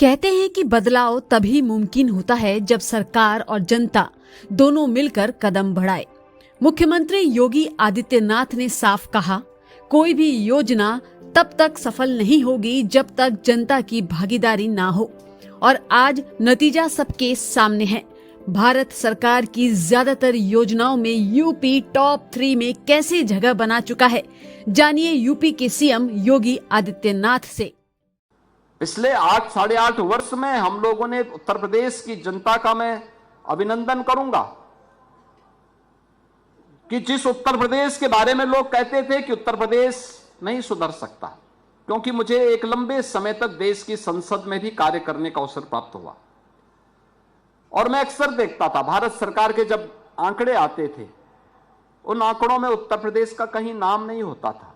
कहते हैं कि बदलाव तभी मुमकिन होता है जब सरकार और जनता दोनों मिलकर कदम बढ़ाए। मुख्यमंत्री योगी आदित्यनाथ ने साफ कहा, कोई भी योजना तब तक सफल नहीं होगी जब तक जनता की भागीदारी ना हो। और आज नतीजा सबके सामने है। भारत सरकार की ज्यादातर योजनाओं में यूपी टॉप 3 में कैसे जगह बना चुका है, जानिए यूपी के सीएम योगी आदित्यनाथ से। पिछले 8-8.5 वर्ष में हम लोगों ने उत्तर प्रदेश की जनता का मैं अभिनंदन करूंगा कि जिस उत्तर प्रदेश के बारे में लोग कहते थे कि उत्तर प्रदेश नहीं सुधर सकता, क्योंकि मुझे एक लंबे समय तक देश की संसद में भी कार्य करने का अवसर प्राप्त हुआ और मैं अक्सर देखता था भारत सरकार के जब आंकड़े आते थे उन आंकड़ों में उत्तर प्रदेश का कहीं नाम नहीं होता था।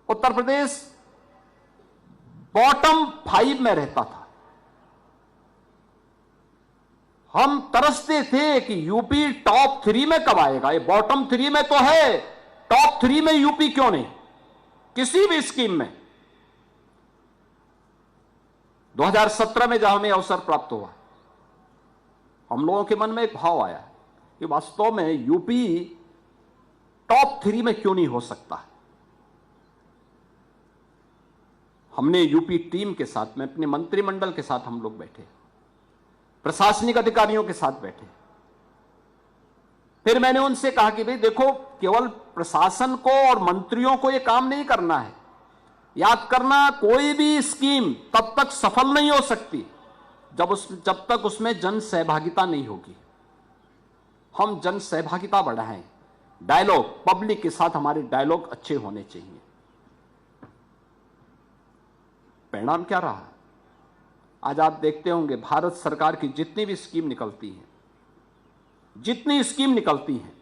उत्तर प्रदेश बॉटम 5 में रहता था। हम तरसते थे कि यूपी टॉप 3 में कब आएगा। ये बॉटम 3 में तो है, टॉप 3 में यूपी क्यों नहीं किसी भी स्कीम में। 2017 में जहां हमें अवसर प्राप्त हुआ, हम लोगों के मन में एक भाव आया कि वास्तव में यूपी टॉप 3 में क्यों नहीं हो सकता। हमने यूपी टीम के साथ में अपने मंत्रिमंडल के साथ हम लोग बैठे, प्रशासनिक अधिकारियों के साथ बैठे। फिर मैंने उनसे कहा कि भाई देखो, केवल प्रशासन को और मंत्रियों को यह काम नहीं करना है। याद करना, कोई भी स्कीम तब तक सफल नहीं हो सकती जब तक उसमें जन सहभागिता नहीं होगी। हम जन सहभागिता बढ़ाएं, डायलॉग पब्लिक के साथ हमारे डायलॉग अच्छे होने चाहिए। परिणाम क्या रहा? आज आप देखते होंगे भारत सरकार की जितनी भी स्कीम निकलती हैं,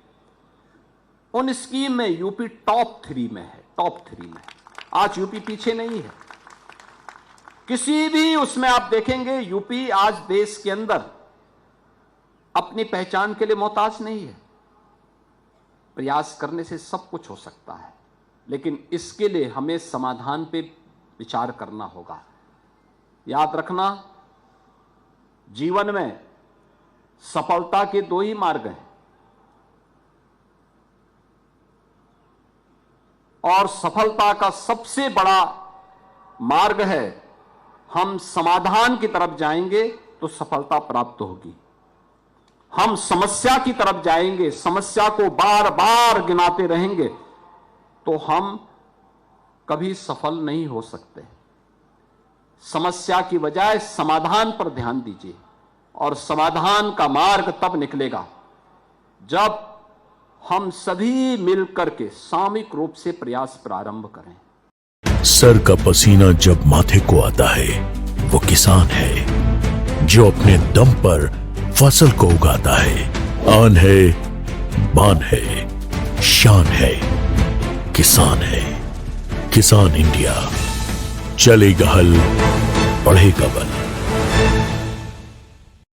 उन स्कीम में यूपी टॉप 3 में है, टॉप 3 में। आज यूपी पीछे नहीं है किसी भी उसमें। आप देखेंगे यूपी आज देश के अंदर अपनी पहचान के लिए मोहताज नहीं है। प्रयास करने से सब कुछ हो सकता है, लेकिन इसके लिए हमें समाधान पे विचार करना होगा। याद रखना, जीवन में सफलता के 2 ही मार्ग हैं और सफलता का सबसे बड़ा मार्ग है, हम समाधान की तरफ जाएंगे तो सफलता प्राप्त होगी। हम समस्या की तरफ जाएंगे, समस्या को बार बार गिनाते रहेंगे तो हम कभी सफल नहीं हो सकते। समस्या की बजाय समाधान पर ध्यान दीजिए और समाधान का मार्ग तब निकलेगा जब हम सभी मिलकर के सामूहिक रूप से प्रयास प्रारंभ करें। सर का पसीना जब माथे को आता है, वो किसान है जो अपने दम पर फसल को उगाता है। आन है, बान है, शान है, किसान है। किसान इंडिया, चलेगा हल, बढ़ेगा बल।